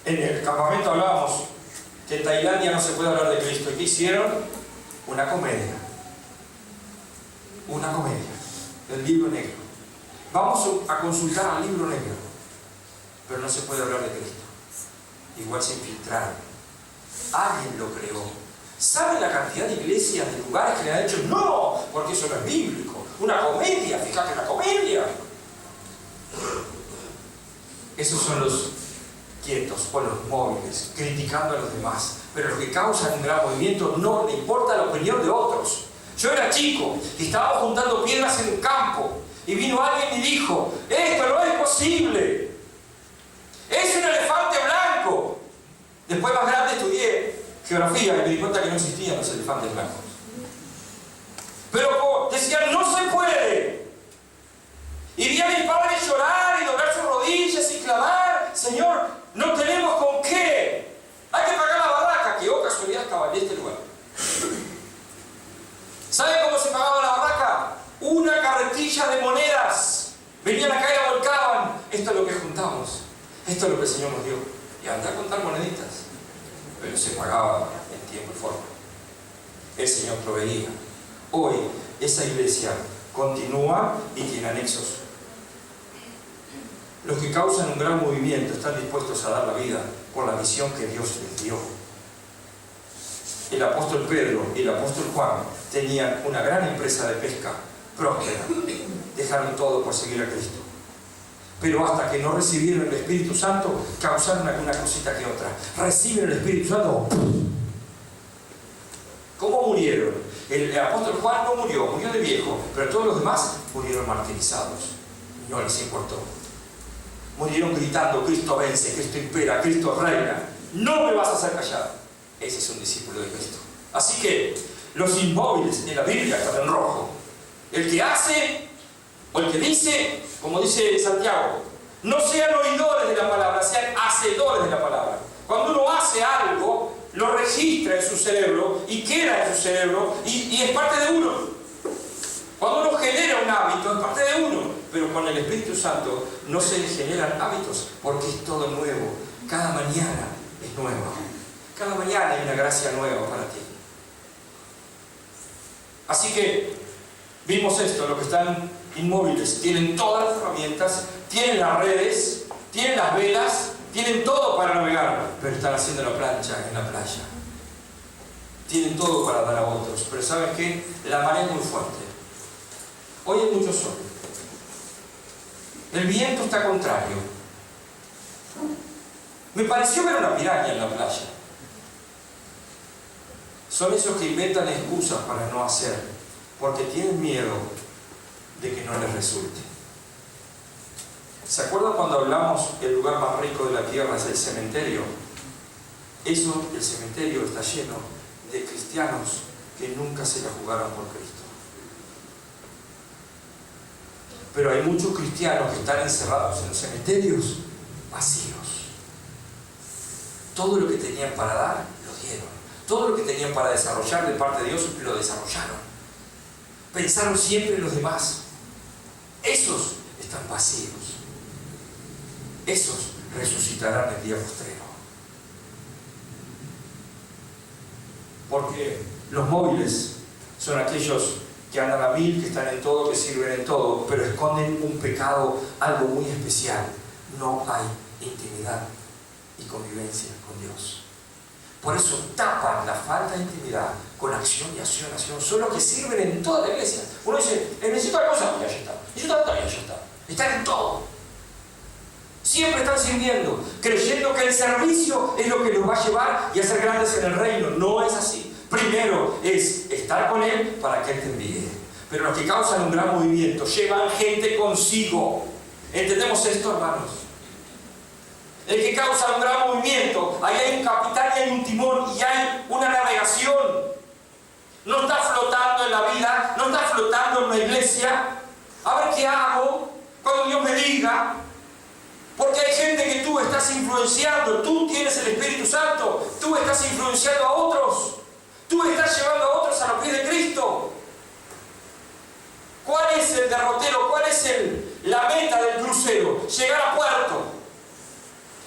En el campamento hablábamos que en Tailandia no se puede hablar de Cristo. ¿Y qué hicieron? Una comedia. Una comedia. El libro negro. Vamos a consultar al libro negro. Pero no se puede hablar de Cristo. Igual se infiltraron. Alguien lo creó. ¿Saben la cantidad de iglesias, de lugares que le han dicho? No, porque eso no es bíblico. Una comedia, fíjate la comedia. Esos son los quietos o los móviles, criticando a los demás. Pero los que causan un gran movimiento no le importa la opinión de otros. Yo era chico y estábamos juntando piedras en un campo y vino alguien y dijo, esto no es posible, es un elefante blanco. Después más grande estudié geografía y me di cuenta que no existían los elefantes blancos. Pero decían, no se puede. Y vi a mi padre llorar y doblar sus rodillas y clamar, Señor, no tenemos con qué. Hay que pagar la barraca, que oh casualidad estaba en este lugar. ¿Saben cómo se pagaba la barraca? Una carretilla de monedas. Venían acá y la volcaban. Esto es lo que juntamos. Esto es lo que el Señor nos dio. Y andá a contar moneditas. Pero se pagaba en tiempo y forma. El Señor proveía. Hoy esa iglesia continúa y tiene anexos. Los que causan un gran movimiento están dispuestos a dar la vida por la misión que Dios les dio. El apóstol Pedro y el apóstol Juan tenían una gran empresa de pesca próspera. Dejaron todo por seguir a Cristo. Pero hasta que no recibieron el Espíritu Santo, causaron alguna cosita que otra. Reciben el Espíritu Santo. ¿Cómo murieron? El apóstol Juan no murió, murió de viejo, pero todos los demás murieron martirizados. No les importó. Murieron gritando, Cristo vence, Cristo impera, Cristo reina. No me vas a hacer callar. Ese es un discípulo de Cristo. Así que los inmóviles en la Biblia están en rojo. El que hace o el que dice, como dice Santiago, no sean oidores de la palabra, sean hacedores de la palabra. Cuando uno hace algo, lo registra en su cerebro y queda en su cerebro y es parte de uno. Cuando uno genera un hábito, es parte de uno. Pero con el Espíritu Santo no se generan hábitos porque es todo nuevo. Cada mañana es nuevo. Cada mañana hay una gracia nueva para ti. Así que vimos esto, los que están inmóviles tienen todas las herramientas, tienen las redes, tienen las velas, tienen todo para navegar, pero están haciendo la plancha en la playa. Tienen todo para dar a otros, pero ¿saben qué? La marea es muy fuerte. Hoy hay mucho sol. El viento está contrario. Me pareció ver una piraña en la playa. Son esos que inventan excusas para no hacer, porque tienen miedo de que no les resulte. ¿Se acuerdan cuando hablamos que el lugar más rico de la tierra es el cementerio? Eso, el cementerio está lleno de cristianos que nunca se la jugaron por Cristo. Pero hay muchos cristianos que están encerrados en los cementerios vacíos. Todo lo que tenían para dar, lo dieron. Todo lo que tenían para desarrollar de parte de Dios, lo desarrollaron. Pensaron siempre en los demás. Esos están vacíos. Esos resucitarán el día postrero. Porque los móviles son aquellos que andan a mil, que están en todo, que sirven en todo, pero esconden un pecado, algo muy especial. No hay intimidad y convivencia con Dios. Por eso tapan la falta de intimidad con acción y acción, acción. Son los que sirven en toda la iglesia. Uno dice, necesito la cosa, ya está. Necesito la ya está. Están en todo. Siempre están sirviendo, creyendo que el servicio es lo que los va a llevar y a ser grandes en el reino. No es así. Primero es estar con Él para que Él te envíe. pero los que causan un gran movimiento llevan gente consigo. ¿Entendemos esto, hermanos? El que causa un gran movimiento, ahí hay un capitán y hay un timón y hay una navegación. No está flotando en la vida, no está flotando en una iglesia. A ver qué hago cuando Dios me diga. Porque hay gente que tú estás influenciando. Tú tienes el Espíritu Santo. Tú estás influenciando a otros. Tú estás llevando a otros a los pies de Cristo. ¿Cuál es el derrotero? ¿Cuál es la meta del crucero? Llegar a puerto.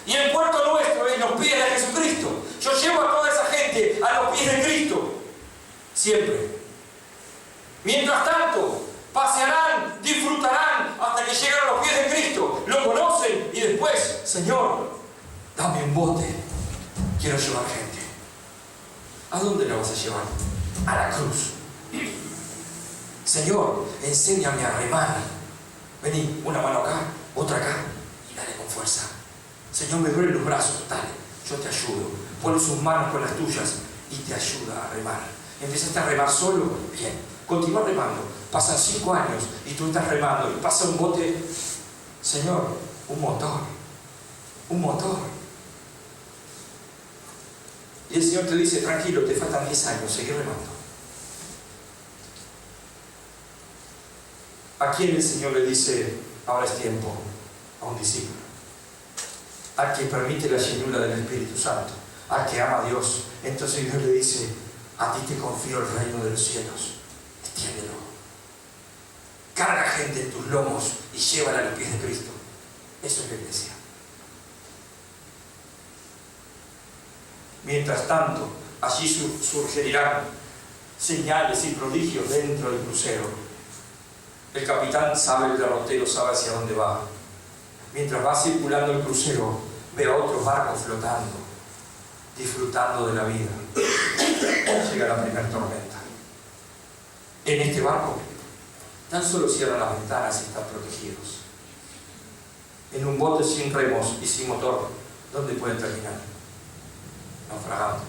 Y el puerto nuestro es los pies de Jesucristo. Yo llevo a toda esa gente a los pies de Cristo. Siempre. Mientras tanto, pasearán, disfrutarán hasta que lleguen a los pies de Cristo. Lo conocen y después, Señor, dame un bote. Quiero llevar gente. ¿A dónde la vas a llevar? A la cruz. Señor, enséñame a remar. Vení, una mano acá, otra acá, y dale con fuerza. Señor, me duelen los brazos, dale, yo te ayudo. Pon sus manos con las tuyas y te ayuda a remar. Empezaste a remar solo, bien, continúa remando. Pasan 5 años y tú estás remando y pasa un bote. Señor, un motor. Y el Señor te dice, tranquilo, te faltan 10 años, seguí remando. ¿A quién el Señor le dice, ahora es tiempo? A un discípulo. Al que permite la llenura del Espíritu Santo. Al que ama a Dios. Entonces Dios le dice, a ti te confío el reino de los cielos. Extiéndelo. Carga gente en tus lomos y llévala a los pies de Cristo. Eso es la iglesia. Mientras tanto, allí surgirán señales y prodigios dentro del crucero. El capitán sabe, el derrotero sabe hacia dónde va. Mientras va circulando el crucero, ve a otros barcos flotando, disfrutando de la vida. Llega la primera tormenta. En este barco, tan solo cierran las ventanas y están protegidos. En un bote sin remos y sin motor, ¿dónde pueden terminar? Naufragando.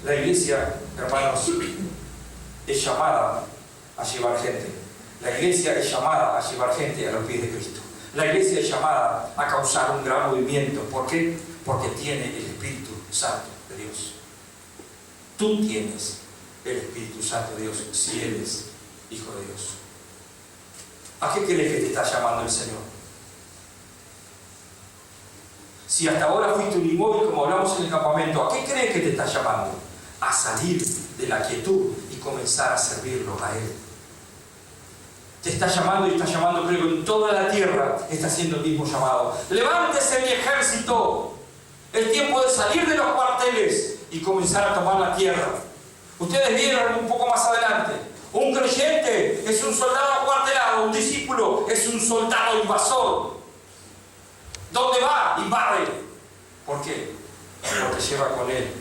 La iglesia, hermanos, es llamada a llevar gente. La iglesia es llamada a llevar gente a los pies de Cristo. La iglesia es llamada a causar un gran movimiento. ¿Por qué? Porque tiene el Espíritu Santo de Dios. Tú tienes el Espíritu Santo de Dios si eres hijo de Dios. ¿A qué crees que te está llamando el Señor? Si hasta ahora fuiste un inmóvil, como hablamos en el campamento, ¿a qué crees que te está llamando? A salir de la quietud y comenzar a servirlo a Él. Te está llamando y está llamando, creo que en toda la tierra está haciendo el mismo llamado. Levántese mi ejército. Es tiempo de salir de los cuarteles y comenzar a tomar la tierra. Ustedes vieron un poco más adelante. Un creyente es un soldado acuartelado, un discípulo es un soldado invasor. ¿Dónde va? Invade. ¿Por qué? Porque lleva con él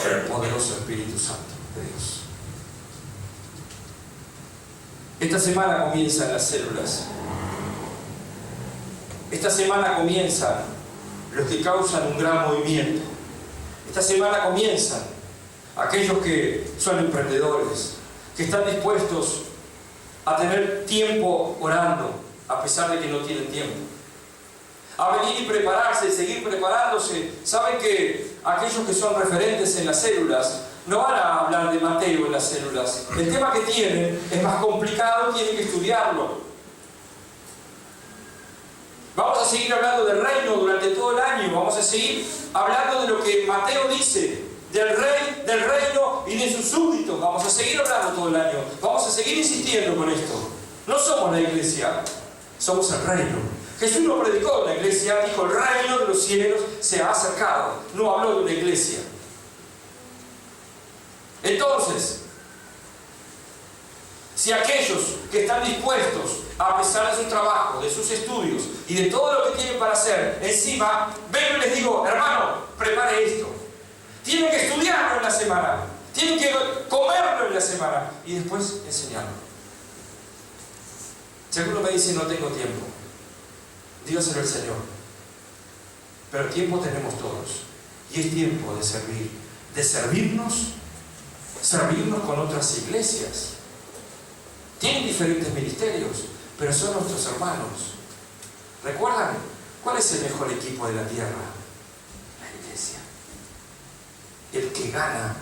el poderoso Espíritu Santo de Dios. Esta semana comienzan las células. Esta semana comienzan los que causan un gran movimiento. Esta semana comienzan aquellos que son emprendedores, que están dispuestos a tener tiempo orando, a pesar de que no tienen tiempo. A venir y prepararse, seguir preparándose. Saben que aquellos que son referentes en las células no van a hablar de Mateo en las células. El tema que tienen es más complicado, tienen que estudiarlo. Vamos a seguir hablando del reino durante todo el año. Vamos a seguir hablando de lo que Mateo dice, del rey, del reino y de sus súbditos. Vamos a seguir hablando todo el año. Vamos a seguir insistiendo con esto. No somos la iglesia, somos el reino. Jesús no predicó en la iglesia, dijo el reino de los cielos se ha acercado. No habló de una iglesia. Entonces, si aquellos que están dispuestos, a pesar de su trabajo, de sus estudios y de todo lo que tienen para hacer, encima, vengo y les digo, hermano, prepare esto. Tienen que estudiarlo en la semana, tienen que comerlo en la semana y después enseñarlo. Si alguno me dice, no tengo tiempo, dígaselo al Señor. Pero tiempo tenemos todos y es tiempo de servir, de servirnos servirnos con otras iglesias. Tienen diferentes ministerios, pero son nuestros hermanos. ¿Recuerdan cuál es el mejor equipo de la tierra? La iglesia. El que gana,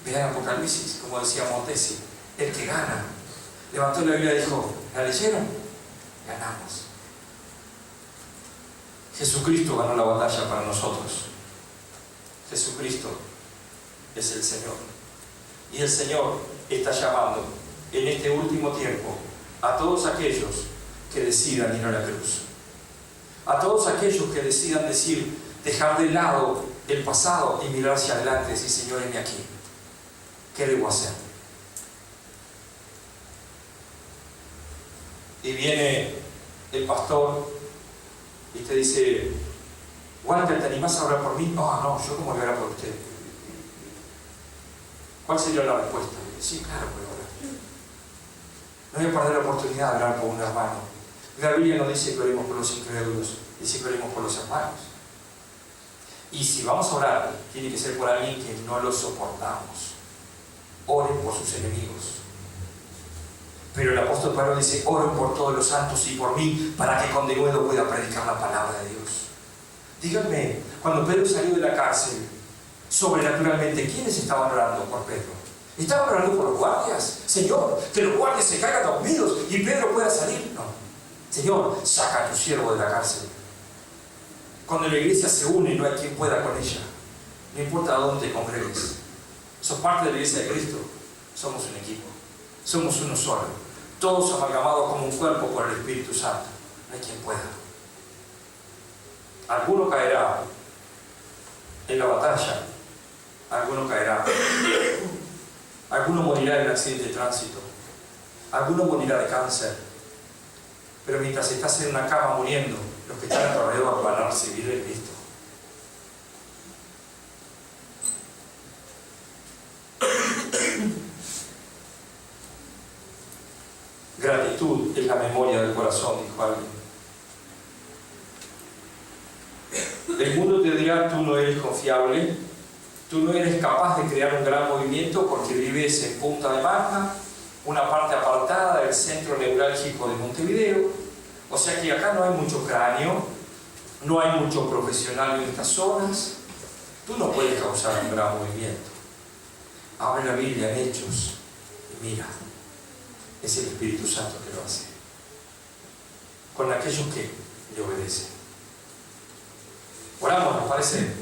vean Apocalipsis, como decía Montesi, el que gana. Levantó la Biblia y dijo, ¿la leyeron? Ganamos. Jesucristo ganó la batalla para nosotros. Jesucristo es el Señor. Y el Señor está llamando en este último tiempo a todos aquellos que decidan ir a la cruz. A todos aquellos que decidan dejar de lado el pasado y mirar hacia adelante y decir, Señor, heme aquí. ¿Qué debo hacer? Y viene el pastor y te dice, Walter, ¿te animás a orar por mí? No, yo cómo voy a orar por usted. ¿Cuál sería la respuesta? Sí, claro, voy a orar. No voy a perder la oportunidad de orar por un hermano. La Biblia no dice que oremos por los incrédulos, dice que oremos por los hermanos. Y si vamos a orar, tiene que ser por alguien que no lo soportamos. Oren por sus enemigos. Pero el apóstol Pablo dice, oren por todos los santos y por mí, para que con denuedo pueda predicar la palabra de Dios. Díganme, cuando Pedro salió de la cárcel, sobrenaturalmente, ¿quiénes estaban orando por Pedro? ¿Estaban orando por los guardias? Señor, que los guardias se caigan dormidos y Pedro pueda salir. No. Señor, saca a tu siervo de la cárcel. Cuando la iglesia se une, no hay quien pueda con ella. No importa a dónde te congregues. Sos parte de la iglesia de Cristo. Somos un equipo. Somos uno solo. Todos amalgamados como un cuerpo por el Espíritu Santo. No hay quien pueda. Alguno caerá en la batalla. Alguno caerá. Alguno morirá en un accidente de tránsito. Alguno morirá de cáncer. Pero mientras estás en una cama muriendo, los que están a tu alrededor van a recibir de Cristo. Gratitud es la memoria del corazón, dijo alguien. El mundo te dirá, tú no eres confiable, tú no eres capaz de crear un gran movimiento porque vives en Punta de Marca, una parte apartada del centro neurálgico de Montevideo. O sea que acá no hay mucho cráneo, no hay mucho profesional en estas zonas. Tú no puedes causar un gran movimiento. Abre la Biblia en Hechos y mira, es el Espíritu Santo que lo hace. Con aquellos que le obedecen. Oramos, ¿nos parece?